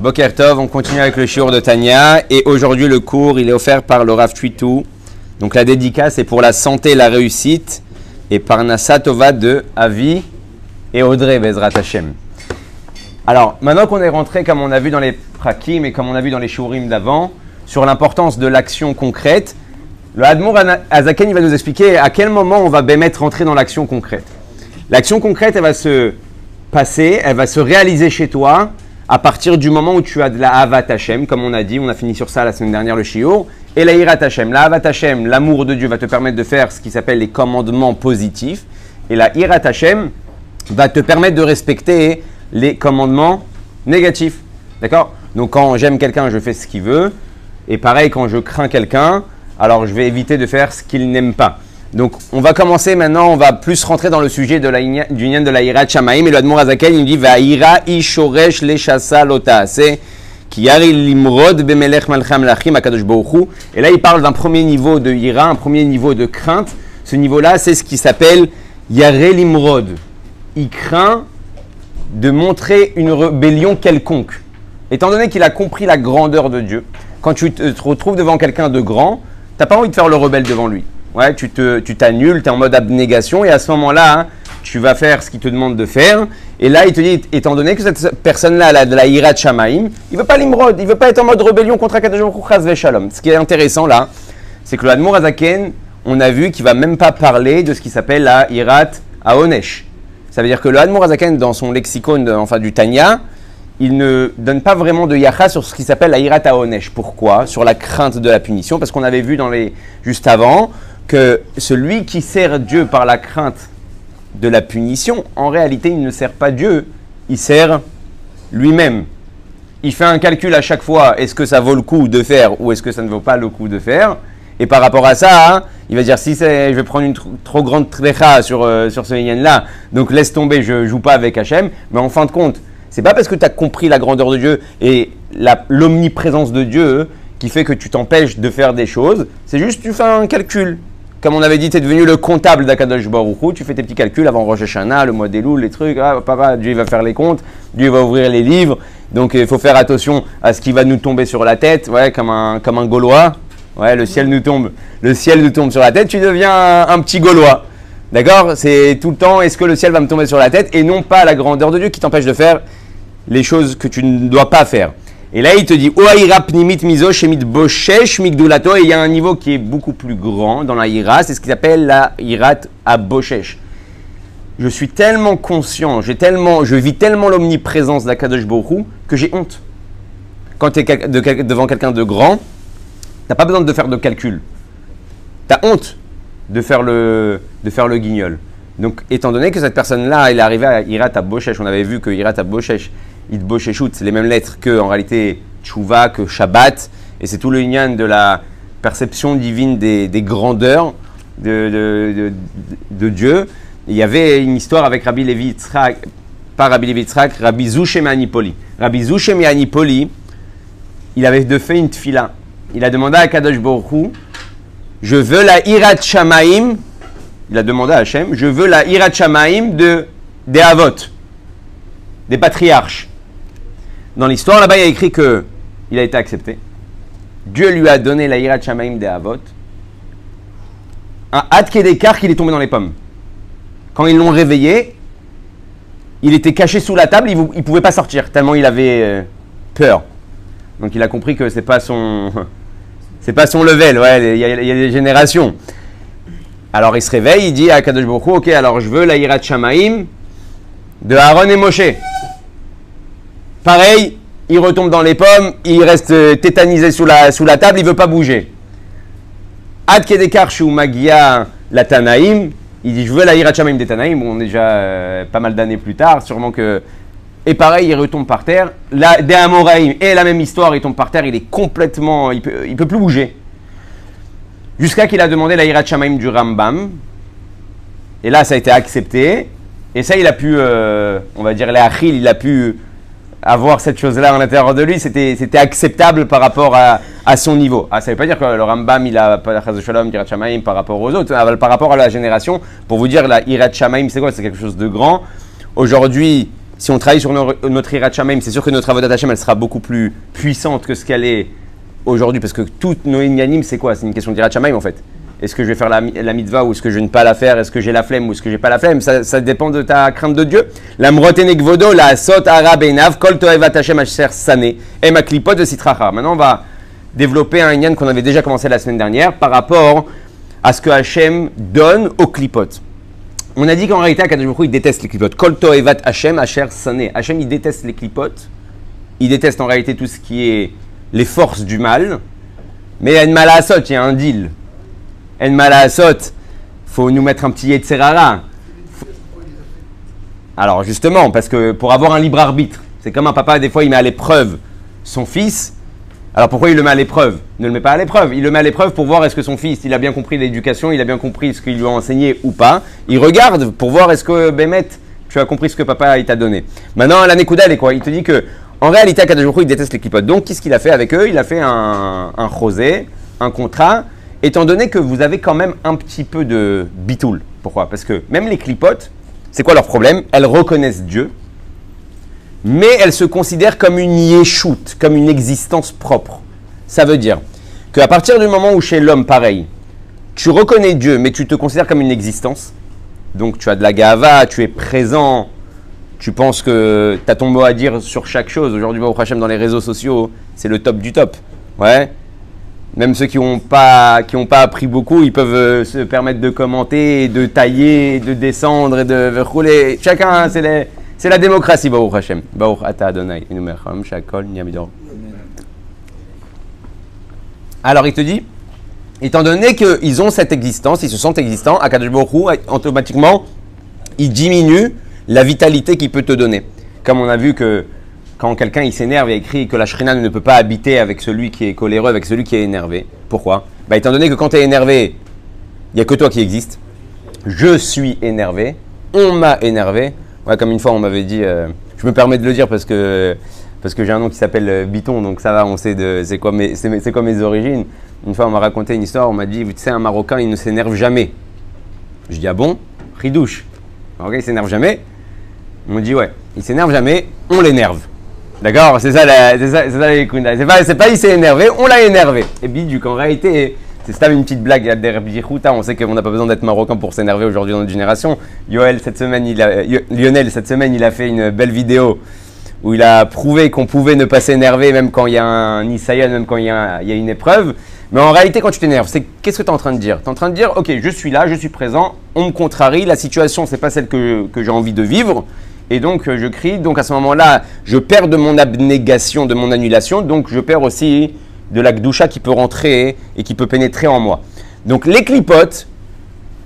Boker Tov, on continue avec le shiur de Tanya et aujourd'hui le cours il est offert par le Rav Twitou. Donc la dédicace est pour la santé et la réussite et par Nassa Tova de Avi et Audrey Bezrat Hashem. Alors maintenant qu'on est rentré comme on a vu dans les prakim et comme on a vu dans les shiurim d'avant sur l'importance de l'action concrète, le Admour Azaken il va nous expliquer à quel moment on va mettre rentrer dans l'action concrète. L'action concrète elle va se passer, elle va se réaliser chez toi à partir du moment où tu as de la Avat Hashem, comme on a dit, on a fini sur ça la semaine dernière le shiur, et la Hirat Hashem. La Avat Hashem, l'amour de Dieu va te permettre de faire ce qui s'appelle les commandements positifs, et la Hirat Hashem va te permettre de respecter les commandements négatifs. D'accord? Donc quand j'aime quelqu'un, je fais ce qu'il veut, et pareil quand je crains quelqu'un, alors je vais éviter de faire ce qu'il n'aime pas. Donc, on va commencer maintenant, on va plus rentrer dans le sujet de du nyan de la Hirat Shamaim. Et le Admour Azaken, il dit Va'ira ishoresh leshasa lota'ase ki yari limrod bemelech malcham lachim akadosh baruch. Et là, il parle d'un premier niveau de Hira, un premier niveau de crainte. Ce niveau-là, c'est ce qui s'appelle Yare limrod. Il craint de montrer une rébellion quelconque. Étant donné qu'il a compris la grandeur de Dieu, quand tu te retrouves devant quelqu'un de grand, tu n'as pas envie de faire le rebelle devant lui. Ouais, tu t'annules, tu es en mode abnégation et à ce moment-là, hein, tu vas faire ce qu'il te demande de faire. Et là, il te dit, étant donné que cette personne-là a de la Hirat Shamaim, il ne veut pas l'imrod, il ne veut pas être en mode rébellion contre Akadosh Baruch Hu Chas Veshalom. Ce qui est intéressant là, c'est que le Admour Azaken, on a vu qu'il ne va même pas parler de ce qui s'appelle la Hirat Haonesh. Ça veut dire que le Admour Azaken, dans son lexicon du Tanya, il ne donne pas vraiment de yacha sur ce qui s'appelle la Hirat Haonesh. Pourquoi? Sur la crainte de la punition, parce qu'on avait vu juste avant que celui qui sert Dieu par la crainte de la punition, en réalité, il ne sert pas Dieu, il sert lui-même. Il fait un calcul à chaque fois, est-ce que ça vaut le coup de faire ou est-ce que ça ne vaut pas le coup de faire? Et par rapport à ça, hein, il va dire, si je vais prendre une trop grande trécha sur ce yen-là, donc laisse tomber, je ne joue pas avec Hachem, mais en fin de compte, c'est pas parce que tu as compris la grandeur de Dieu et l'omniprésence de Dieu qui fait que tu t'empêches de faire des choses, c'est juste tu fais un calcul. Comme on avait dit, tu es devenu le comptable d'Akadosh Baruch Hu, tu fais tes petits calculs avant Rosh Hashanah, le mois d'Elul, les trucs, ah papa, Dieu va faire les comptes, Dieu va ouvrir les livres, donc il faut faire attention à ce qui va nous tomber sur la tête, ouais, comme un Gaulois, ouais, le ciel nous tombe sur la tête, tu deviens un petit Gaulois, d'accord? C'est tout le temps, est-ce que le ciel va me tomber sur la tête et non pas la grandeur de Dieu qui t'empêche de faire les choses que tu ne dois pas faire. Et là, il te dit, et il y a un niveau qui est beaucoup plus grand dans la Hira, c'est ce qu'il appelle la Hirat Aboshesh. Je suis tellement conscient, je vis tellement l'omniprésence d'Akadosh Baruch Hu que j'ai honte. Quand tu es devant quelqu'un de grand, tu n'as pas besoin de faire de calcul. Tu as honte de faire le guignol. Donc, étant donné que cette personne-là, elle est arrivée à Hirat Aboshesh, on avait vu que Hirat Aboshesh, Itbosheshut, c'est les mêmes lettres que, en réalité, Tchouva, que Shabbat, et c'est tout le lien de la perception divine des grandeurs de Dieu. Il y avait une histoire avec Rabbi Levi Yitzhak, pas Rabbi Levi Yitzhak, Rabbi Zouché Me'anipoli. Rabbi Zouché Me'anipoli, il avait fait une tfila. Il a demandé à Kadosh Baruch Hu, je veux la Hirat Shamaim, il a demandé à Hachem, je veux la Hirat Shamaim des Avot, des patriarches. Dans l'histoire, là-bas, il y a écrit qu'il a été accepté. Dieu lui a donné la Hirat Shamaim des Avot. Un Ad Kedekar qu'il est tombé dans les pommes. Quand ils l'ont réveillé, il était caché sous la table, il ne pouvait pas sortir, tellement il avait peur. Donc il a compris que c'est pas son level, ouais, il y a des générations. Alors il se réveille, il dit à Kadosh Baruch Hu, ok, alors je veux la Hirat Shamaim de Aaron et Moshe. Pareil, il retombe dans les pommes, il reste tétanisé sous la table, il ne veut pas bouger. Ad Kedekar Shu Magia la Tanaïm, il dit je veux la Hirat Shamaim des Tanaïm, bon déjà pas mal d'années plus tard, sûrement que... Et pareil, il retombe par terre, des Amoraïm, et la même histoire, il tombe par terre, il est complètement... Il peut plus bouger. Jusqu'à qu'il a demandé la Hirat Shamaim du Rambam, et là ça a été accepté, et ça il a pu, on va dire les Achil, il a pu... avoir cette chose-là à l'intérieur de lui, c'était acceptable par rapport à son niveau. Ah, ça ne veut pas dire que le Rambam, il a pas la Chaz Shalom, Hirat Shamaim par rapport aux autres, par rapport à la génération. Pour vous dire, la Hirat Shamaim, c'est quoi? C'est quelque chose de grand. Aujourd'hui, si on travaille sur notre Hirat Shamaim, c'est sûr que notre Avodat Hashem, elle sera beaucoup plus puissante que ce qu'elle est aujourd'hui, parce que toutes nos Inyanim, c'est quoi? C'est une question d'Hirat Shamaim en fait. Est-ce que je vais faire la mitzvah ou est-ce que je ne vais pas la faire? Est-ce que j'ai la flemme ou est-ce que j'ai pas la flemme? Ça dépend de ta crainte de Dieu. La mrotenek vodo, la sot arab enav, kol toevat Hashem asher sané, et ma klipot de sitracha. Maintenant, on va développer un inyan qu'on avait déjà commencé la semaine dernière par rapport à ce que Hashem donne aux klipot. On a dit qu'en réalité, Akadosh Baruch Hu, il déteste les klipot. Kol toevat Hashem asher sané. Hashem, il déteste les klipot. Il déteste en réalité tout ce qui est les forces du mal. Mais il y a une malasot, il y a un deal. En malasot, faut nous mettre un petit Yetzerara. Alors justement, parce que pour avoir un libre arbitre, c'est comme un papa, des fois il met à l'épreuve son fils. Alors pourquoi il le met à l'épreuve? Il ne le met pas à l'épreuve. Il le met à l'épreuve pour voir est-ce que son fils, il a bien compris l'éducation, il a bien compris ce qu'il lui a enseigné ou pas. Il regarde pour voir est-ce que Bémet, tu as compris ce que papa il t'a donné. Maintenant, la Nekuda, elle est quoi? Il te dit que en réalité, Akadosh Baruch Hu, il déteste les clipotes. Donc qu'est-ce qu'il a fait avec eux? Il a fait un chosé, un contrat. Étant donné que vous avez quand même un petit peu de bitoul. Pourquoi? Parce que même les clipotes, c'est quoi leur problème? Elles reconnaissent Dieu, mais elles se considèrent comme une yeshut, comme une existence propre. Ça veut dire qu'à partir du moment où chez l'homme, pareil, tu reconnais Dieu, mais tu te considères comme une existence, donc tu as de la gava, tu es présent, tu penses que tu as ton mot à dire sur chaque chose. Aujourd'hui, Baruch Hashem, dans les réseaux sociaux, c'est le top du top. Ouais. Même ceux qui n'ont pas appris beaucoup, ils peuvent se permettre de commenter, de tailler, de descendre et de rouler. Chacun, c'est la démocratie, Baruch Hashem. Baruch Ata Adonai, Inumercham, Shakol, Nyamidor. Alors, il te dit, étant donné qu'ils ont cette existence, ils se sentent existants, Akadosh Baruch Hu, automatiquement, il diminue la vitalité qu'il peut te donner. Comme on a vu que quand quelqu'un il s'énerve, il y a écrit que la Shrina ne peut pas habiter avec celui qui est coléreux, avec celui qui est énervé. Pourquoi? Étant donné que quand tu es énervé, il n'y a que toi qui existe. Je suis énervé, on m'a énervé. Ouais, comme une fois on m'avait dit, je me permets de le dire parce que j'ai un nom qui s'appelle Biton, donc ça va, on sait c'est quoi mes origines. Une fois on m'a raconté une histoire, on m'a dit, tu sais, un Marocain il ne s'énerve jamais. Je dis, ah bon? Ridouche. Un Marocain il s'énerve jamais? On me dit, ouais, il s'énerve jamais, on l'énerve. D'accord, c'est ça les kunda. C'est pas il s'est énervé, on l'a énervé. Et bidou, qu'en réalité, c'est une petite blague derrière. On sait qu'on n'a pas besoin d'être marocain pour s'énerver aujourd'hui dans notre génération. Lionel, cette semaine, il a fait une belle vidéo où il a prouvé qu'on pouvait ne pas s'énerver même quand il y a un Nisayan, même quand il y a une épreuve. Mais en réalité, quand tu t'énerves, qu'est-ce que tu es en train de dire? Tu es en train de dire, ok, je suis là, je suis présent, on me contrarie, la situation, c'est pas celle que j'ai envie de vivre. Et donc, je crie. Donc, à ce moment-là, je perds de mon abnégation, de mon annulation. Donc, je perds aussi de la gdoucha qui peut rentrer et qui peut pénétrer en moi. Donc, les clipotes,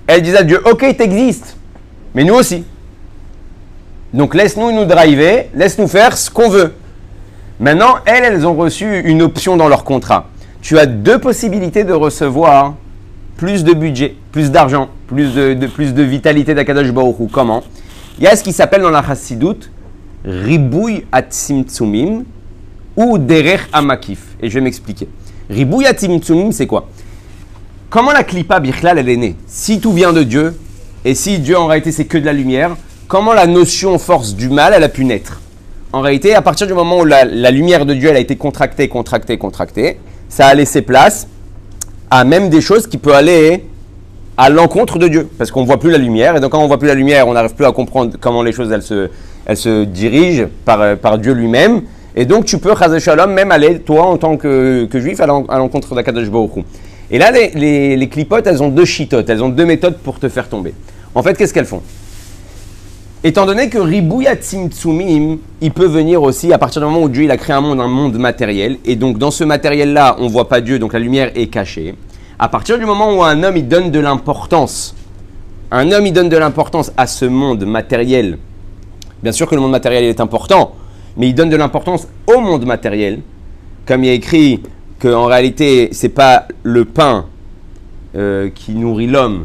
elles disent à Dieu, ok, t'existes, mais nous aussi. Donc, laisse-nous nous driver, laisse-nous faire ce qu'on veut. Maintenant, elles ont reçu une option dans leur contrat. Tu as deux possibilités de recevoir plus de budget, plus d'argent, plus de vitalité d'Akadosh Baruch Hu. Comment? Il y a ce qui s'appelle dans la Chassidut Ribouy Atzimtzumim ou Derech Amakif. Et je vais m'expliquer. Ribouy Atzimtzumim, c'est quoi? Comment la Klippa Bichlal, elle est née? Si tout vient de Dieu, et si Dieu en réalité c'est que de la lumière, comment la notion force du mal, elle a pu naître? En réalité, à partir du moment où la lumière de Dieu, elle a été contractée, ça a laissé place à même des choses qui peuvent aller à l'encontre de Dieu, parce qu'on ne voit plus la lumière, et donc quand on ne voit plus la lumière, on n'arrive plus à comprendre comment les choses elles se dirigent par Dieu lui-même, et donc tu peux, Chazé Shalom, même aller, toi en tant que juif, à l'encontre d'Akadosh Baruch Hu. Et là, les clipotes, elles ont deux chitotes, elles ont deux méthodes pour te faire tomber. En fait, qu'est-ce qu'elles font? Étant donné que Ribouya Tzimtzumim, il peut venir aussi à partir du moment où Dieu il a créé un monde matériel, et donc dans ce matériel-là, on ne voit pas Dieu, donc la lumière est cachée. À partir du moment où un homme il donne de l'importance, à ce monde matériel, bien sûr que le monde matériel est important, mais il donne de l'importance au monde matériel, comme il y a écrit qu'en réalité, ce n'est pas le pain qui nourrit l'homme,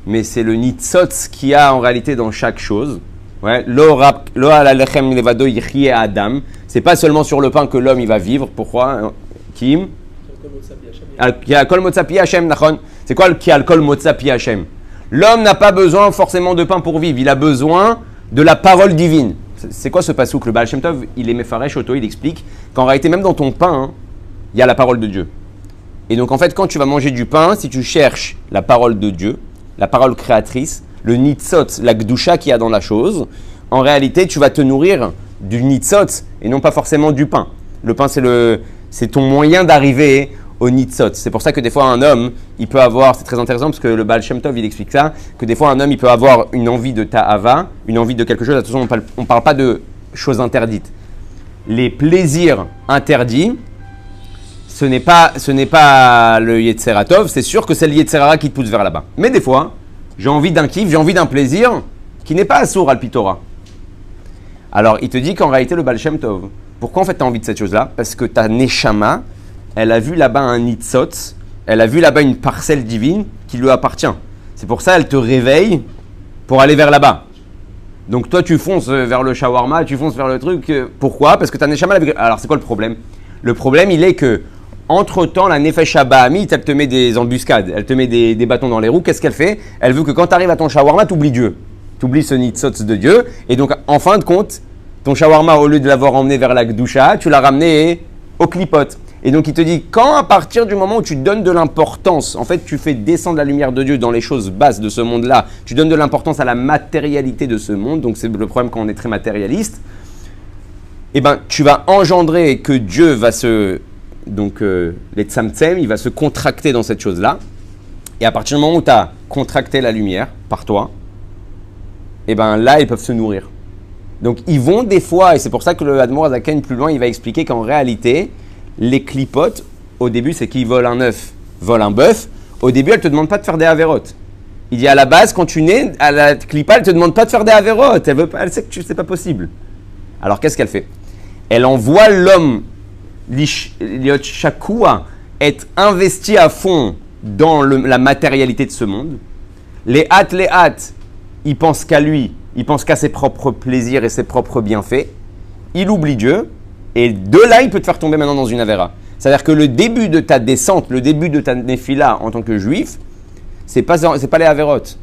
mais c'est le nitzotz qu'il y a en réalité dans chaque chose. Ouais. Lo ala lechem levado yichye adam. C'est pas seulement sur le pain que l'homme il va vivre. Pourquoi? Kim? C'est quoi qui a le kol motza pi Hashem? L'homme n'a pas besoin forcément de pain pour vivre. Il a besoin de la parole divine. C'est quoi ce pasouk? Le Baal Shem Tov, il est Mefaresh Oto, il explique qu'en réalité, même dans ton pain, il y a la parole de Dieu. Et donc, en fait, quand tu vas manger du pain, si tu cherches la parole de Dieu, la parole créatrice, le nitzot, la gdusha qu'il y a dans la chose, en réalité, tu vas te nourrir du nitzot et non pas forcément du pain. Le pain, c'est ton moyen d'arriver au nitzot. C'est pour ça que des fois, un homme, il peut avoir, c'est très intéressant parce que le Baal Shem Tov, il explique ça, que des fois, un homme, il peut avoir une envie de ta'ava, une envie de quelque chose. Attention, on ne parle pas de choses interdites. Les plaisirs interdits, ce n'est pas le Yetzer Tov, c'est sûr que c'est le Yetzer Hara qui te pousse vers là-bas. Mais des fois, j'ai envie d'un kiff, j'ai envie d'un plaisir qui n'est pas assour al pitora. Alors, il te dit qu'en réalité, le Baal Shem Tov, pourquoi en fait tu as envie de cette chose-là? Parce que ta Neshama, elle a vu là-bas un nitzot, elle a vu là-bas une parcelle divine qui lui appartient. C'est pour ça qu'elle te réveille pour aller vers là-bas. Donc toi, tu fonces vers le shawarma, tu fonces vers le truc. Pourquoi? Parce que ta Neshama, alors c'est quoi le problème? Le problème, il est que entre-temps, la Nefesh Bahamit, elle te met des embuscades, elle te met des bâtons dans les roues. Qu'est-ce qu'elle fait? Elle veut que quand tu arrives à ton shawarma, tu oublies Dieu. Tu oublies ce nitzot de Dieu. Et donc, en fin de compte, ton shawarma, au lieu de l'avoir emmené vers la Gdusha, tu l'as ramené au clipote. Et donc, il te dit, quand à partir du moment où tu donnes de l'importance, en fait, tu fais descendre la lumière de Dieu dans les choses basses de ce monde-là, tu donnes de l'importance à la matérialité de ce monde, donc c'est le problème quand on est très matérialiste, eh ben, tu vas engendrer que Dieu va les tzamtzem, il va se contracter dans cette chose-là. Et à partir du moment où tu as contracté la lumière par toi, eh ben là, ils peuvent se nourrir. Donc, ils vont des fois, et c'est pour ça que le Admor Azaken, plus loin, il va expliquer qu'en réalité, les clipotes, au début, c'est qu'ils volent un œuf, volent un bœuf. Au début, elle ne te demande pas de faire des avérotes. Il dit à la base, quand tu nais, à la clipa, elle ne te demande pas de faire des avérotes. Elle sait que ce n'est pas possible. Alors, qu'est-ce qu'elle fait? Elle envoie l'homme, Liot Shakua, être investi à fond dans la matérialité de ce monde. Les hâtes, il pense qu'à lui, il pense qu'à ses propres plaisirs et ses propres bienfaits. Il oublie Dieu. Et de là, il peut te faire tomber maintenant dans une avéra. C'est-à-dire que le début de ta descente, le début de ta néphila en tant que juif, c'est pas les avérotes.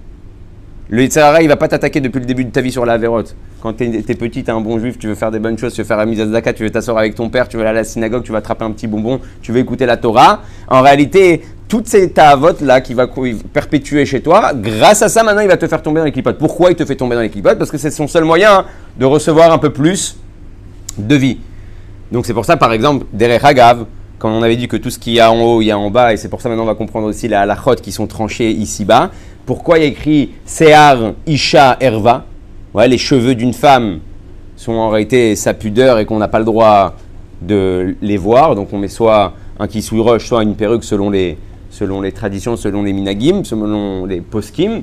Le Yetzer Hara, il ne va pas t'attaquer depuis le début de ta vie sur la avérote. Quand tu es petit, tu es un bon juif, tu veux faire des bonnes choses, tu veux faire la Mizah Tzedaka, tu veux t'asseoir avec ton père, tu veux aller à la synagogue, tu vas attraper un petit bonbon, tu veux écouter la Torah. En réalité, toutes ces ta'avot-là qui va perpétuer chez toi, grâce à ça, maintenant, il va te faire tomber dans les clipotes. Pourquoi il te fait tomber dans les clipotes? Parce que c'est son seul moyen de recevoir un peu plus de vie. Donc c'est pour ça, par exemple, Derech Hagav, quand on avait dit que tout ce qu'il y a en haut, il y a en bas, et c'est pour ça maintenant on va comprendre aussi la halachot qui sont tranchées ici-bas. Pourquoi il y a écrit Sear, Isha, Erva? Ouais, les cheveux d'une femme sont en réalité sa pudeur et qu'on n'a pas le droit de les voir. Donc on met soit un kisui roche, soit une perruque selon les traditions, selon les minagim, selon les poskim.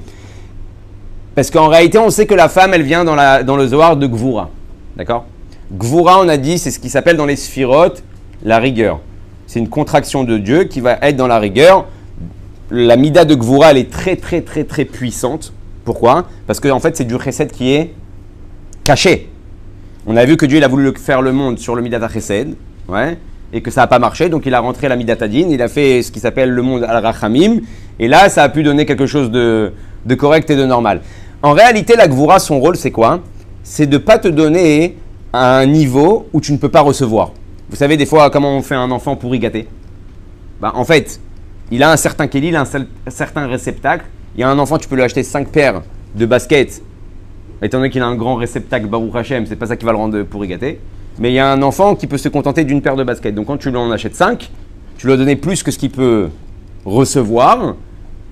Parce qu'en réalité, on sait que la femme, elle vient dans le Zohar de Gvura. D'accord? Gvura, on a dit, c'est ce qui s'appelle dans les sphirotes la rigueur. C'est une contraction de Dieu qui va être dans la rigueur. La mida de Gvura, elle est très, très, très, très puissante. Pourquoi? Parce qu'en fait, c'est du chesed qui est caché. On a vu que Dieu il a voulu faire le monde sur le midat chesed, ouais, et que ça n'a pas marché. Donc, il a rentré la midat adin. Il a fait ce qui s'appelle le monde al-rachamim. Et là, ça a pu donner quelque chose de correct et de normal. En réalité, la Gvura, son rôle, c'est quoi? C'est de ne pas te donner à un niveau où tu ne peux pas recevoir. Vous savez, des fois, comment on fait un enfant pourri gâté? En fait, il a un certain kéli, il a un certain réceptacle. Il y a un enfant, tu peux lui acheter 5 paires de baskets. Étant donné qu'il a un grand réceptacle, Baruch Hashem, c'est pas ça qui va le rendre pourri gâté. Mais il y a un enfant qui peut se contenter d'une paire de baskets. Donc, quand tu lui en achètes 5, tu lui as donné plus que ce qu'il peut recevoir.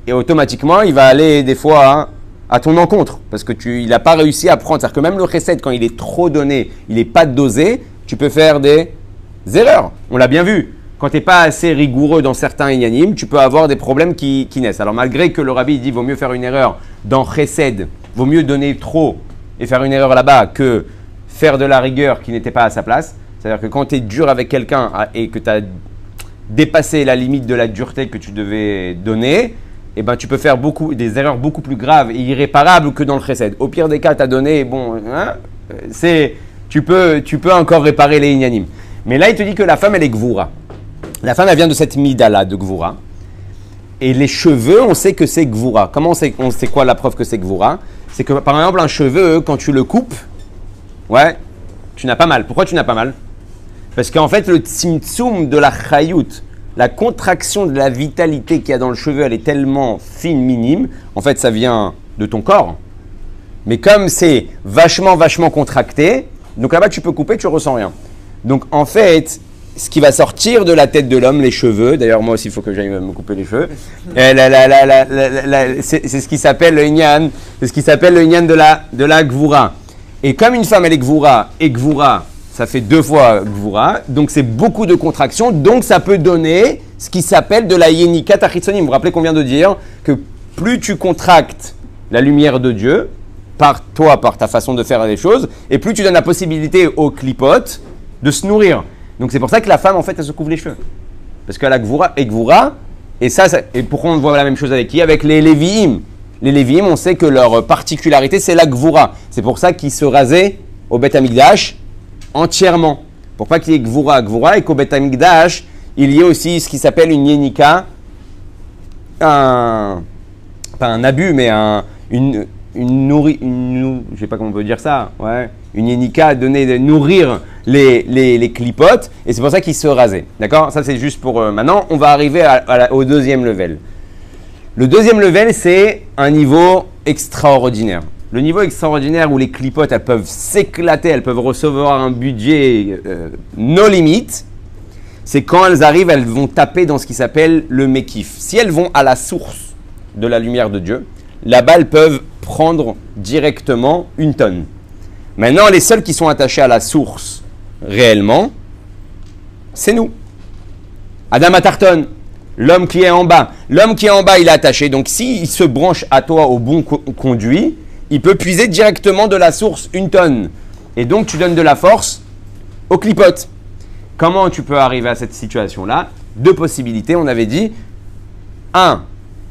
Et automatiquement, il va aller des fois à ton encontre, parce que il n'a pas réussi à prendre. C'est-à-dire que même le chesed, quand il est trop donné, il n'est pas dosé, tu peux faire des erreurs. On l'a bien vu. Quand tu n'es pas assez rigoureux dans certains inyanim, tu peux avoir des problèmes qui naissent. Alors malgré que le rabbi dit vaut mieux faire une erreur dans chesed, vaut mieux donner trop et faire une erreur là-bas que faire de la rigueur qui n'était pas à sa place. C'est-à-dire que quand tu es dur avec quelqu'un et que tu as dépassé la limite de la dureté que tu devais donner, eh ben, tu peux faire des erreurs beaucoup plus graves et irréparables que dans le chesed. Au pire des cas, tu as donné, tu peux encore réparer les inyanim. Mais là, il te dit que la femme, elle est gvura. La femme, elle vient de cette mida-là, de gvura. Et les cheveux, on sait que c'est gvura. Comment on sait quoi la preuve que c'est gvura? C'est que, par exemple, un cheveu, quand tu le coupes, Ouais, tu n'as pas mal. Pourquoi tu n'as pas mal? Parce qu'en fait, le tzimtzum de la chayut, la contraction de la vitalité qu'il y a dans le cheveu, elle est tellement fine, minime. En fait, ça vient de ton corps. Mais comme c'est vachement contracté, donc là-bas, tu peux couper, tu ne ressens rien. Donc en fait, ce qui va sortir de la tête de l'homme, les cheveux, d'ailleurs moi aussi il faut que j'aille me couper les cheveux, c'est ce qui s'appelle le inyan, c'est ce qui s'appelle le inyan de la gvura. Et comme une femme elle est gvura, et gvura, ça fait 2 fois gvura, donc c'est beaucoup de contractions, donc ça peut donner ce qui s'appelle de la yenika tachitzonim. Vous vous rappelez qu'on vient de dire que plus tu contractes la lumière de Dieu, par toi, par ta façon de faire les choses, et plus tu donnes la possibilité aux clipotes de se nourrir. Donc c'est pour ça que la femme, en fait, elle se couvre les cheveux. Parce qu'elle a gvura et gvura. Et pourquoi on voit la même chose avec qui? Avec les Lévi'im. Les Lévi'im, on sait que leur particularité, c'est la gvura. C'est pour ça qu'ils se rasaient au Beth Amikdash entièrement. Pour pas qu'il y ait gvura, et qu'au Beth Amikdash, il y ait aussi ce qui s'appelle une yenika. Pas un abus, mais je sais pas comment on peut dire ça, ouais. Une yenika de nourrir les clipotes, et c'est pour ça qu'ils se rasaient. D'accord? Ça, c'est juste pour maintenant. On va arriver au deuxième level. Le deuxième level, c'est un niveau extraordinaire. Le niveau extraordinaire où les clipotes, elles peuvent s'éclater, elles peuvent recevoir un budget no limite, c'est quand elles arrivent, elles vont taper dans ce qui s'appelle le mekif. Si elles vont à la source de la lumière de Dieu, là-bas, elles peuvent prendre directement 1 tonne. Maintenant, les seuls qui sont attachés à la source réellement, c'est nous. Adam Atarton, l'homme qui est en bas. L'homme qui est en bas, il est attaché. Donc, s'il se branche à toi au bon conduit, il peut puiser directement de la source 1 tonne. Et donc, tu donnes de la force au clipote. Comment tu peux arriver à cette situation-là? 2 possibilités. On avait dit 1.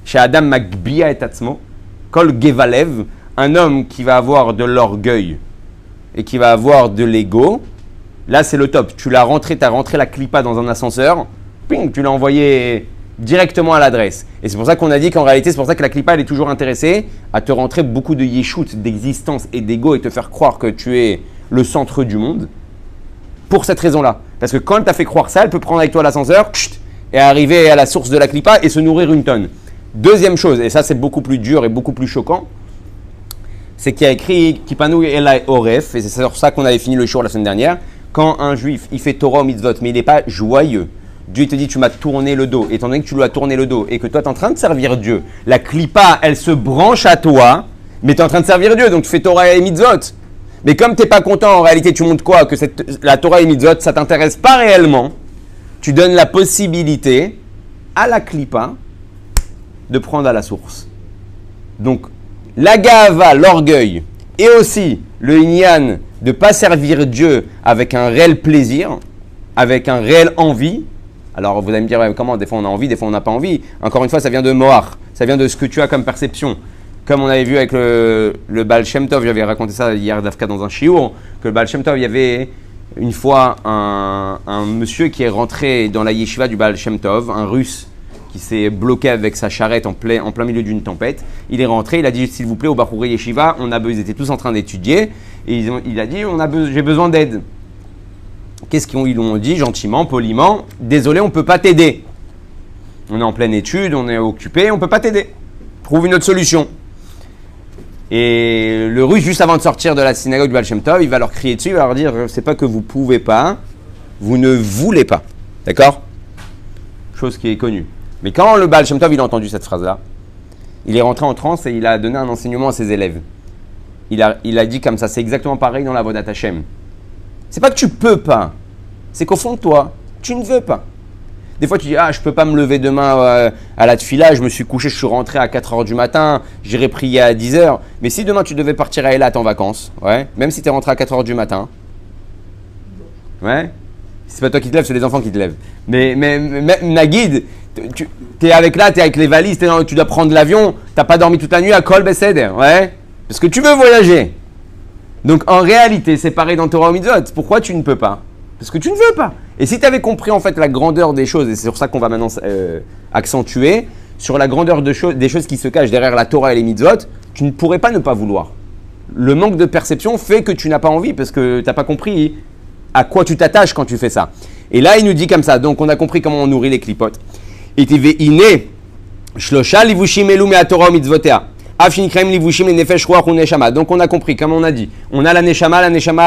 Chez Adam Magbia et Tatzmo, Kol Gevalev, un homme qui va avoir de l'orgueil et qui va avoir de l'ego, là c'est le top. Tu as rentré la clipa dans un ascenseur, ping, tu l'as envoyé directement à l'adresse. Et c'est pour ça qu'on a dit qu'en réalité, c'est pour ça que la clipa elle est toujours intéressée à te rentrer beaucoup de yeshut, d'existence et d'ego et te faire croire que tu es le centre du monde. Pour cette raison-là. Parce que quand elle t'a fait croire ça, elle peut prendre avec toi l'ascenseur et arriver à la source de la clipa et se nourrir 1 tonne. Deuxième chose, et ça c'est beaucoup plus dur et beaucoup plus choquant, c'est qu'il y a écrit Kipanu Elai Oref, et c'est sur ça qu'on avait fini le show la semaine dernière. Quand un juif, il fait Torah au mitzvot, mais il n'est pas joyeux, Dieu te dit tu m'as tourné le dos, étant donné que tu lui as tourné le dos et que toi tu es en train de servir Dieu, la clipa elle se branche à toi, mais tu es en train de servir Dieu, donc tu fais Torah et mitzvot. Mais comme tu n'es pas content, en réalité tu montres quoi? Que la Torah et mitzvot ça ne t'intéresse pas réellement, tu donnes la possibilité à la clipa de prendre à la source. Donc, la gava, l'orgueil, et aussi le inyan de ne pas servir Dieu avec un réel plaisir, avec un réel envie. Alors, vous allez me dire, ouais, comment? Des fois on a envie, des fois on n'a pas envie. Encore une fois, ça vient de Moar, ça vient de ce que tu as comme perception. Comme on avait vu avec le Baal Shem Tov, j'avais raconté ça hier d'Afka dans un shiur, que le Baal Shem Tov, il y avait une fois un monsieur qui est rentré dans la yeshiva du Baal Shem Tov, un russe, qui s'est bloqué avec sa charrette en plein milieu d'une tempête. Il est rentré, il a dit s'il vous plaît au Bachouré Yeshiva, ils étaient tous en train d'étudier et il a dit j'ai besoin d'aide. Qu'est-ce qu'ils lui ont dit gentiment, poliment? Désolé, on ne peut pas t'aider. On est en pleine étude, on est occupé, on ne peut pas t'aider. Trouve une autre solution. Et le russe, juste avant de sortir de la synagogue du Baal Shem Tov, il va leur crier dessus, il va leur dire c'est pas que vous pouvez pas, vous ne voulez pas. D'accord? Chose qui est connue. Mais quand le Baal Shem Tov il a entendu cette phrase-là, il est rentré en transe et il a donné un enseignement à ses élèves. Il a dit comme ça, c'est exactement pareil dans la Avodat Hashem. C'est pas que tu peux pas, c'est qu'au fond de toi, tu ne veux pas. Des fois tu dis, je peux pas me lever demain à la tefila, je me suis couché, je suis rentré à 4h du matin, j'irai prier à 10h. Mais si demain tu devais partir à Eilat en vacances, ouais, même si tu es rentré à 4h du matin, ouais, c'est pas toi qui te lèves, c'est les enfants qui te lèvent. Mais Nagid, tu es avec les valises, tu dois prendre l'avion, t'as pas dormi toute la nuit à Kol Beseder, ouais, parce que tu veux voyager. Donc en réalité, c'est pareil dans Torah Mitzvot. Pourquoi tu ne peux pas? Parce que tu ne veux pas. Et si tu avais compris en fait la grandeur des choses, et c'est sur ça qu'on va maintenant accentuer, sur la grandeur des choses qui se cachent derrière la Torah et les Mitzvot, tu ne pourrais pas ne pas vouloir. le manque de perception fait que tu n'as pas envie parce que tu n'as pas compris à quoi tu t'attaches quand tu fais ça. Et là, il nous dit comme ça. Donc, on a compris comment on nourrit les clipotes. Et tu veux iné, shlosha livushim elu me'atorah mitzvotea. Afshinikraim livushim le nefesh ruach ou neshama. Donc, on a compris, comme on a dit. On a la neshama,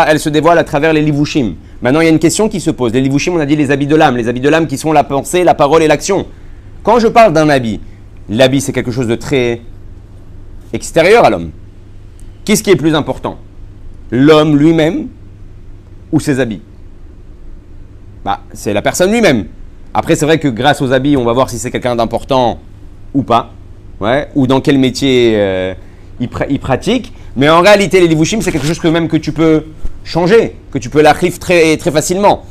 elle se dévoile à travers les livushim. Maintenant, il y a une question qui se pose. Les livushim, on a dit les habits de l'âme qui sont la pensée, la parole et l'action. Quand je parle d'un habit, l'habit, c'est quelque chose de très extérieur à l'homme. Qu'est-ce qui est plus important? L'homme lui-même ou ses habits? C'est la personne lui-même. Après, c'est vrai que grâce aux habits, on va voir si c'est quelqu'un d'important ou pas. Ouais, ou dans quel métier il pratique. Mais en réalité, les livushim, c'est quelque chose que tu peux changer, que tu peux l'achlif très, très facilement.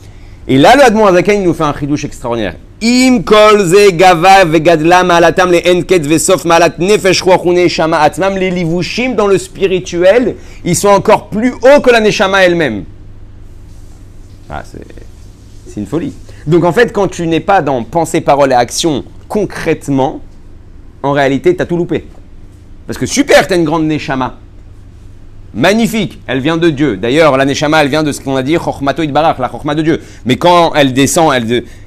Et là, le Admon Azaken, il nous fait un chidouche extraordinaire. Im kol ze gava vegadla ma'alatam le enket vesof ma'alat nefesh ruach u neshama atmam. Les livushim dans le spirituel, ils sont encore plus hauts que la neshama elle-même. C'est une folie. Donc en fait, quand tu n'es pas dans pensée, parole et action concrètement, en réalité, tu as tout loupé. Parce que super, tu as une grande neshama. Magnifique, elle vient de Dieu. D'ailleurs, la neshama, elle vient de ce qu'on a dit, chokhmato idbarach, la chokhma de Dieu. Mais quand elle descend,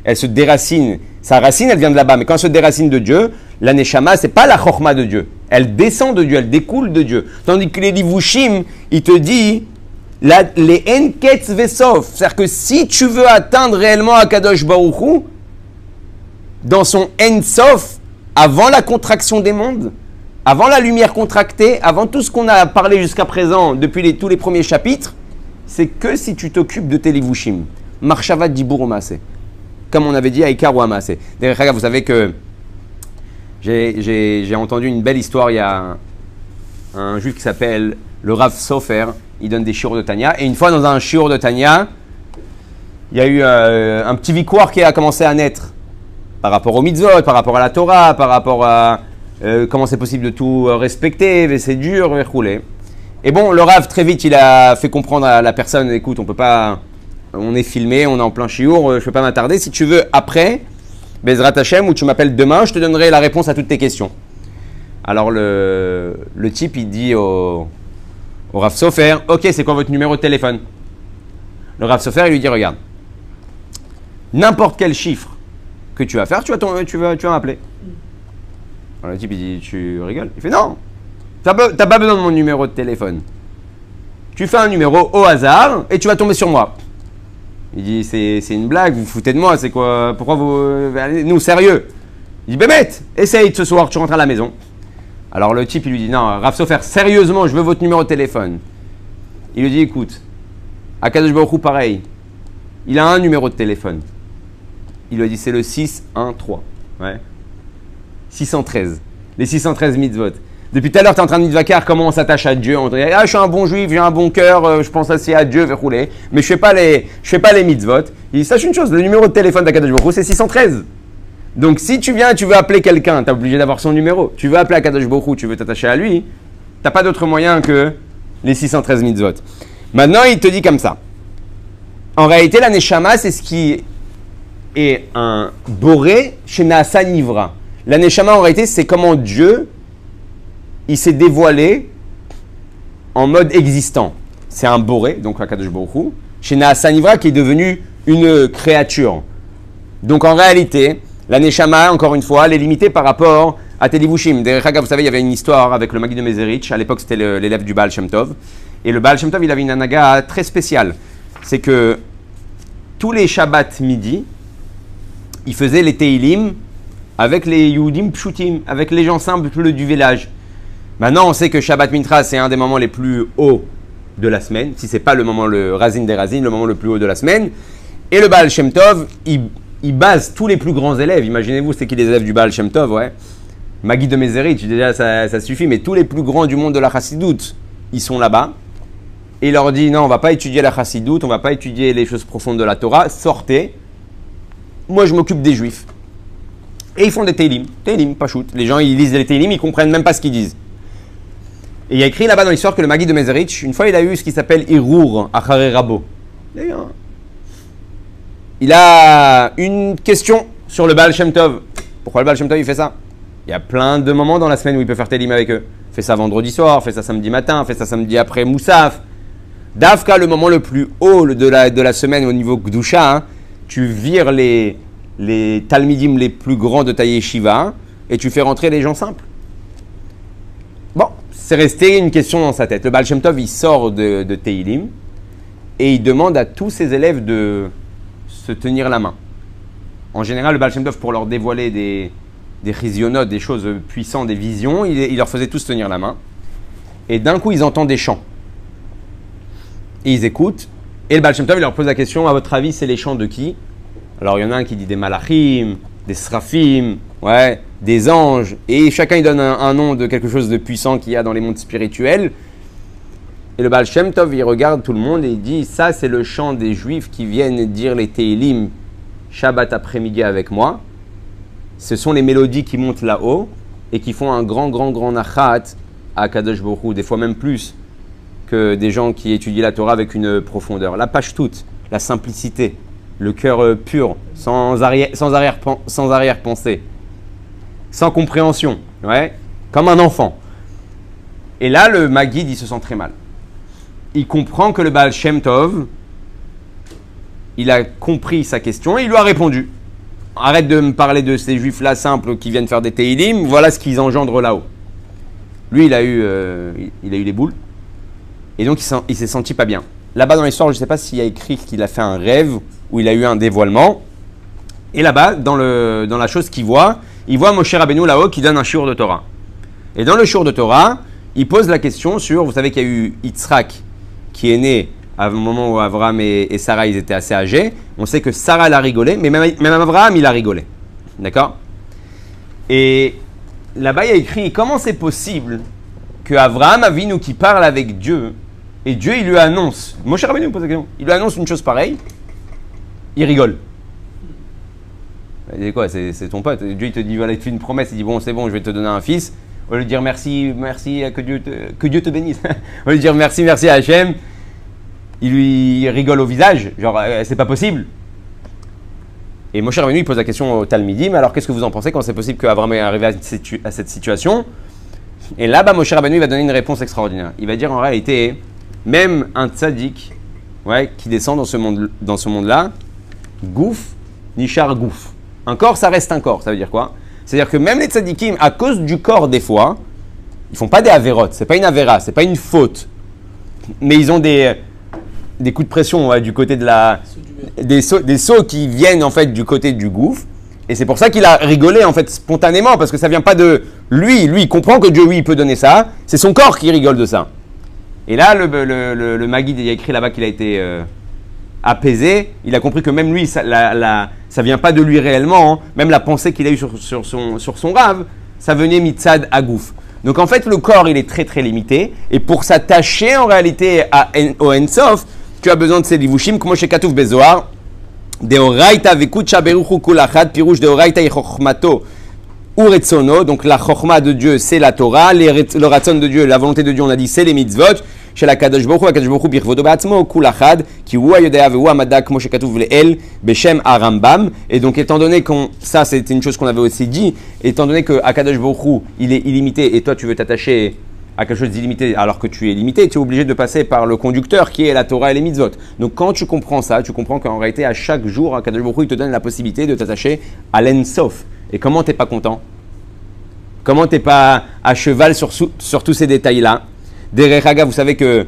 elle se déracine. Sa racine, elle vient de là-bas. Mais quand elle se déracine de Dieu, la neshama, c'est pas la chokhma de Dieu. Elle descend de Dieu, elle découle de Dieu. Tandis que les livushim, il te dit, les enketz vesof. C'est-à-dire que si tu veux atteindre réellement Akadosh Baruch Hu, dans son ensof, avant la contraction des mondes, avant la lumière contractée, avant tout ce qu'on a parlé jusqu'à présent, depuis tous les premiers chapitres, c'est que si tu t'occupes de tes livushim. Marshava dibur maaseh. Comme on avait dit, Aïkar ou Amaaseh. D'ailleurs, vous savez que j'ai entendu une belle histoire. Il y a un juif qui s'appelle le Rav Sofer. Il donne des shiur de Tanya. Et une fois, dans un shiur de Tanya, il y a eu un petit victoire qui a commencé à naître par rapport aux mitzvot, par rapport à la Torah, par rapport à comment c'est possible de tout respecter, c'est dur, rouler. Et bon, le Rav, très vite, il a fait comprendre à la personne, écoute, on peut pas, on est filmé, on est en plein shiur, je ne peux pas m'attarder. Si tu veux, après, Bezrat Hashem, ou tu m'appelles demain, je te donnerai la réponse à toutes tes questions. Alors, le type, il dit au Rav Sofer, ok, c'est quoi votre numéro de téléphone? Le Rav Sofer, il lui dit, regarde, n'importe quel chiffre que tu vas faire, tu vas m'appeler. Alors le type, il dit, tu rigoles? Il fait, non, t'as pas besoin de mon numéro de téléphone. Tu fais un numéro au hasard et tu vas tomber sur moi. Il dit, c'est une blague, vous vous foutez de moi, c'est quoi? Pourquoi vous... Nous, sérieux. Il dit, Bémet, essaye ce soir, tu rentres à la maison. Alors le type, il lui dit, non, Rav Sofer, sérieusement, je veux votre numéro de téléphone. Il lui dit, écoute, Akadosh Baruch Hu, pareil, il a un numéro de téléphone. Il lui a dit, c'est le 613. Ouais. 613. Les 613 mitzvot. Depuis tout à l'heure, tu es en train de mitzvakar comment on s'attache à Dieu. On dit, je suis un bon juif, j'ai un bon cœur, je pense assez à Dieu, je vais rouler. Mais je fais pas les mitzvot. Il dit, sache une chose, le numéro de téléphone d'Akadosh Baruch Hu, c'est 613. Donc si tu viens et tu veux appeler quelqu'un, tu es obligé d'avoir son numéro. Tu veux appeler Akadosh Baruch Hu, tu veux t'attacher à lui, tu n'as pas d'autre moyen que les 613 mitzvot. Maintenant, il te dit comme ça. En réalité, la neshama, c'est ce qui est un boré chez Naasa Nivra. La neshama, en réalité, c'est comment Dieu, il s'est dévoilé en mode existant. C'est un boré, donc Akadosh Baruch Hu, chez Naasa Nivra, qui est devenu une créature. Donc en réalité, la neshama, encore une fois, elle est limitée par rapport à tes livushim. D'ailleurs, vous savez, il y avait une histoire avec le Maguid de Mezerich. À l'époque, c'était l'élève du Baal Shem Tov. Et le Baal Shem Tov, il avait une anaga très spéciale. C'est que tous les Shabbats midi, il faisait les Teilim avec les Yehudim Pshutim, avec les gens simples du village. Maintenant, on sait que Shabbat Mintra, c'est un des moments les plus hauts de la semaine. Si ce n'est pas le moment, le Razin des Razin, le moment le plus haut de la semaine. Et le Baal Shem Tov, il base tous les plus grands élèves. Imaginez-vous, c'est qui les élèves du Baal Shem Tov, ouais. Maguid de Mezerich, déjà ça suffit, mais tous les plus grands du monde de la Chassidoute, ils sont là-bas. Et il leur dit, non, on ne va pas étudier la Chassidoute, on ne va pas étudier les choses profondes de la Torah, sortez. Moi, je m'occupe des Juifs. Et ils font des Teilim, Pachout. Les gens, ils lisent les Teilim, ils ne comprennent même pas ce qu'ils disent. Et il y a écrit là-bas dans l'histoire que le Maguid de Mezerich, une fois, il a eu ce qui s'appelle Irour, Achare Rabo. Il a une question sur le Baal Shem Tov. Pourquoi le Baal Shem Tov, il fait ça? Il y a plein de moments dans la semaine où il peut faire Teilim avec eux. Fais ça vendredi soir, fais ça samedi matin, fais ça samedi après Moussaf. Dafka, le moment le plus haut de la semaine au niveau Gdusha, hein, tu vires les Talmidim les plus grands de ta yeshiva et tu fais rentrer les gens simples. Bon, c'est resté une question dans sa tête. Le Baal Shem Tov, il sort de Teilim et il demande à tous ses élèves de se tenir la main. En général, le Baal Shem Tov, pour leur dévoiler des chizionotes, des choses puissantes, des visions, il leur faisait tous tenir la main. Et d'un coup, ils entendent des chants. Et ils écoutent. Et le Baal Shem Tov, il leur pose la question, à votre avis, c'est les chants de qui? Alors, il y en a un qui dit des malachim, des srafim, ouais, des anges. Et chacun, il donne un nom de quelque chose de puissant qu'il y a dans les mondes spirituels. Et le Baal Shem Tov, il regarde tout le monde et il dit, ça, c'est le chant des Juifs qui viennent dire les Teilim Shabbat après-midi avec moi. Ce sont les mélodies qui montent là-haut et qui font un grand nachat à Kadosh Baruch Hu, des fois même plus que des gens qui étudient la Torah avec une profondeur. La pashtout, la simplicité, le cœur pur, sans arrière-pensée, sans compréhension, ouais, comme un enfant. Et là, le Maguide, il se sent très mal. Il comprend que le Baal Shem Tov, il a compris sa question et il lui a répondu. Arrête de me parler de ces juifs-là simples qui viennent faire des Teilim, voilà ce qu'ils engendrent là-haut. Lui, il a eu les boules et donc il s'est senti pas bien. Là-bas dans l'histoire, je ne sais pas s'il y a écrit qu'il a fait un rêve ou il a eu un dévoilement. Et là-bas, dans la chose qu'il voit, il voit Moshe Rabbeinu là-haut qui donne un shiur de Torah. Et dans le shiur de Torah, il pose la question sur, vous savez qu'il y a eu Yitzhak qui est né à un moment où Abraham et Sarah, ils étaient assez âgés. On sait que Sarah, elle a rigolé, mais même Abraham, il a rigolé. D'accord? Et là-bas, il y a écrit, comment c'est possible que Abraham Avinu qui parle avec Dieu, et Dieu, il lui annonce, Moshe Rabbeinu pose la question, il lui annonce une chose pareille, il rigole. Il dit quoi? C'est ton pote. Dieu, il te dit, voilà, il te fait une promesse, il dit, bon, c'est bon, je vais te donner un fils. Au lieu de dire merci, que Dieu te bénisse. Au lieu de dire merci à Hachem, il lui rigole au visage, genre c'est pas possible. Et Moshe Rabbeinu, il pose la question au Talmidim, alors qu'est-ce que vous en pensez quand c'est possible qu'Abraham est arrivé à cette situation? Et là-bas, Moshe Rabbeinu, il va donner une réponse extraordinaire. Il va dire en réalité, même un tzaddik, ouais, qui descend dans ce monde-là, gouf, nishar gouf. Un corps, ça reste un corps, ça veut dire quoi? C'est-à-dire que même les tzaddikim, à cause du corps des fois, ils font pas des avérotes, c'est pas une avéra, c'est pas une faute, mais ils ont des coups de pression, ouais, du côté de des sauts qui viennent en fait du côté du gouffre, et c'est pour ça qu'il a rigolé en fait spontanément, parce que ça vient pas de lui, il comprend que Dieu, oui, il peut donner ça, c'est son corps qui rigole de ça. Et là, le Maguide, il a écrit là-bas qu'il a été apaisé, il a compris que même lui, ça vient pas de lui réellement, hein. Même la pensée qu'il a eue sur son rave, ça venait mitzad à gouffre. Donc en fait, le corps, il est très très limité, et pour s'attacher en réalité au Ensof, tu as besoin de ces livushim, comme chez Katouf Bezoar, Deoraita vekutcha beruchu kulachad, pirouche Deoraita yichochmato uretsono, donc la chochma de Dieu, c'est la Torah, le ratson de Dieu, la volonté de Dieu, on a dit, c'est les mitzvot, chez la Kadosh Baruch Hu, birvodo ba'atzmo, kulachad, ki hu ayodea vehu amadak, comme chez Katouf le'el, beshem arambam, et donc étant donné ça c'était une chose qu'on avait aussi dit, étant donné que Kadosh Baruch Hu, il est illimité, et toi tu veux t'attacher à quelque chose d'illimité, alors que tu es limité, tu es obligé de passer par le conducteur qui est la Torah et les mitzvot. Donc quand tu comprends ça, tu comprends qu'en réalité, à chaque jour, Kadosh Baruch Hu, il te donne la possibilité de t'attacher à l'Ensof. Et comment t'es pas content? Comment t'es pas à cheval sur tous ces détails-là? Derech Haga, vous savez que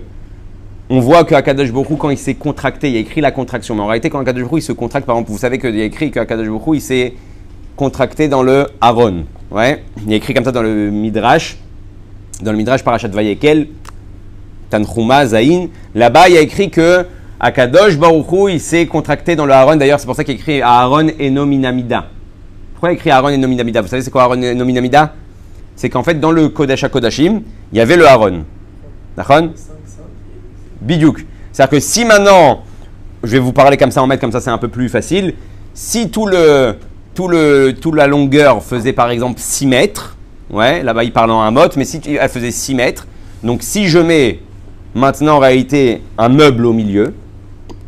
on voit qu'Akadosh Baruch Hu, quand il s'est contracté, il y a écrit la contraction. Mais en réalité, quand Akadosh Baruch Hu, il se contracte, par exemple, vous savez qu'il y a écrit qu'Akadosh Baruch Hu, il s'est contracté dans le Aaron. Ouais, il y a écrit comme ça dans le Midrash. Dans le Midrash Parashat Vayekel, Tanchuma, Zayin, là-bas, il y a écrit que Akadosh Baruch Hu, il s'est contracté dans le Aaron. D'ailleurs, c'est pour ça qu'il y a écrit Aaron Enominamida. Pourquoi il y a écrit Aaron Enominamida? Vous savez, c'est quoi Aaron Enominamida? C'est qu'en fait, dans le Kodesh HaKodashim, il y avait le Aaron. D'accord? Bidyouk. C'est-à-dire que si maintenant, je vais vous parler comme ça en mètres, comme ça c'est un peu plus facile. Si toute la longueur faisait par exemple 6 mètres, ouais, là-bas il parle en un mot, mais si elle faisait 6 mètres, donc si je mets maintenant en réalité un meuble au milieu,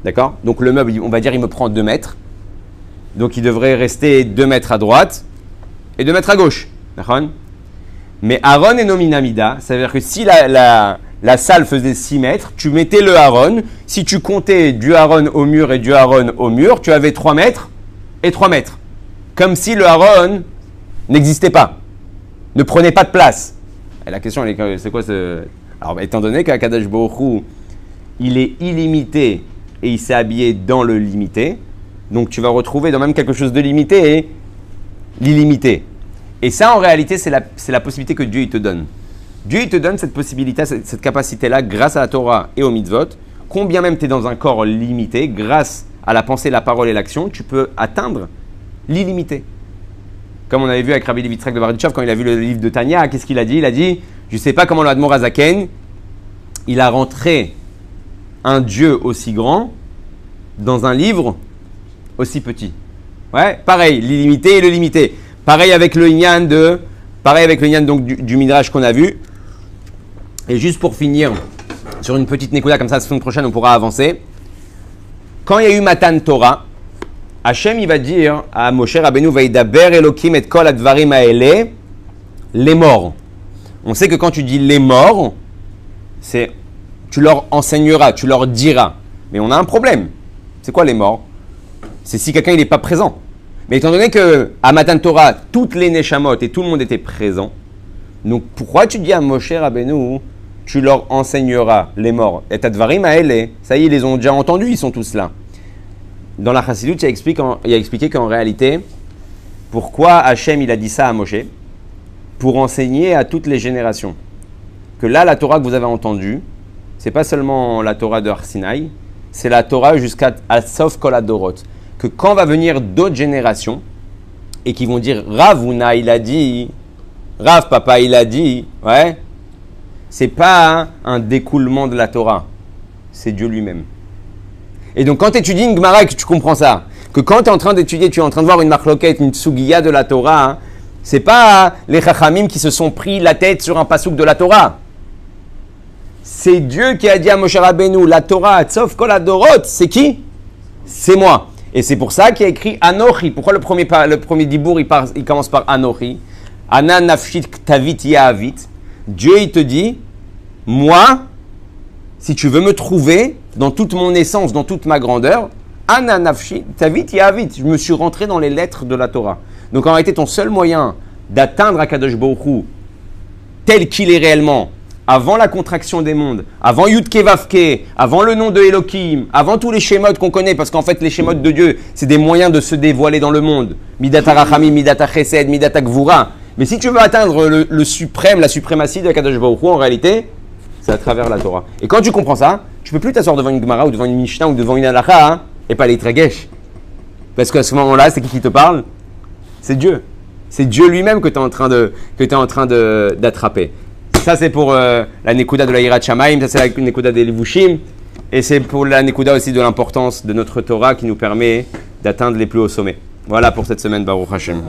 d'accord? Donc le meuble, on va dire, il me prend 2 mètres. Donc il devrait rester 2 mètres à droite et 2 mètres à gauche. D'accord? Mais Aaron et Nominamida, ça veut dire que si la salle faisait 6 mètres, tu mettais le Aaron. Si tu comptais du Aaron au mur et du Aaron au mur, tu avais 3 mètres et 3 mètres. Comme si le Aaron n'existait pas, ne prenait pas de place. Et la question, c'est quoi ce... Alors, étant donné qu'Akadosh Baruch Hu, il est illimité et il s'est habillé dans le limité, donc tu vas retrouver dans même quelque chose de limité et l'illimité. Et ça, en réalité, c'est la possibilité que Dieu il te donne. Dieu il te donne cette possibilité, cette capacité-là, grâce à la Torah et aux mitzvot. Combien même tu es dans un corps limité, grâce à la pensée, la parole et l'action, tu peux atteindre l'illimité. Comme on avait vu avec Rabbi Levi Yitzhak de Barditchev, quand il a vu le livre de Tanya, qu'est-ce qu'il a dit? Il a dit, je ne sais pas comment le Admor Hazaken, il a rentré un Dieu aussi grand dans un livre aussi petit. Ouais, pareil, l'illimité et le limité. Pareil avec le Inyan donc du Midrash qu'on a vu. Et juste pour finir sur une petite nekuda, comme ça la semaine prochaine on pourra avancer. Quand il y a eu Matan Torah, Hachem il va dire à Moshe Rabbeinu Vaidaber Elokim et kol advarim haele, les morts. On sait que quand tu dis les morts, c'est tu leur enseigneras, tu leur diras. Mais on a un problème. C'est quoi les morts? C'est si quelqu'un n'est pas présent. Mais étant donné qu'à Matan Torah, toutes les Neshamot et tout le monde était présent, donc pourquoi tu dis à Moshe Rabbeinu, tu leur enseigneras les morts? Et Advarim haele, ça y est, ils les ont déjà entendus, ils sont tous là. Dans la Chassidut, il a expliqué qu'en réalité, pourquoi Hachem il a dit ça à Moshe? Pour enseigner à toutes les générations. Que là, la Torah que vous avez entendue, c'est pas seulement la Torah de Har Sinaï, c'est la Torah jusqu'à Sof Kol Adorot. Que quand va venir d'autres générations et qui vont dire Rav Huna il a dit, Rav Papa il a dit, ouais, c'est pas un découlement de la Torah, c'est Dieu lui-même. Et donc quand tu étudies une Gemara et que tu comprends ça, que quand tu es en train d'étudier, tu es en train de voir une marloquette, une tsugiya de la Torah, hein, c'est pas les chachamim qui se sont pris la tête sur un pasouk de la Torah. C'est Dieu qui a dit à Moshe Rabbeinu, la Torah, Tsof Kol Adorot, c'est qui? C'est moi. Et c'est pour ça qu'il a écrit Anochi. Pourquoi le premier dibour, il commence par Anochi? Ana nafshit ktavit yahavit. Dieu, il te dit, moi, si tu veux me trouver dans toute mon essence, dans toute ma grandeur, Ana nafshit ktavit yahavit. Je me suis rentré dans les lettres de la Torah. Donc en réalité, ton seul moyen d'atteindre Akadosh Baruch Hu tel qu'il est réellement, avant la contraction des mondes, avant Yud Ke Vav Ke, avant le nom de Elohim, avant tous les schémas qu'on connaît, parce qu'en fait les schémas de Dieu, c'est des moyens de se dévoiler dans le monde. Midata Rachamim, Midata Chesed, Midata Gvura. Mais si tu veux atteindre le suprême, la suprématie de Kadosh Baruch Hu, en réalité, c'est à travers la Torah. Et quand tu comprends ça, tu peux plus t'asseoir devant une Gemara ou devant une Mishnah ou devant une Halakha, hein, et pas les Tragesh. Parce qu'à ce moment-là, c'est qui te parle? C'est Dieu. C'est Dieu lui-même que tu es en train d'attraper. Ça, c'est pour la Nekuda de la Yirat Shamayim, ça, c'est la Nekuda des Levushim, et c'est pour la Nekuda aussi de l'importance de notre Torah qui nous permet d'atteindre les plus hauts sommets. Voilà pour cette semaine, Baruch Hashem.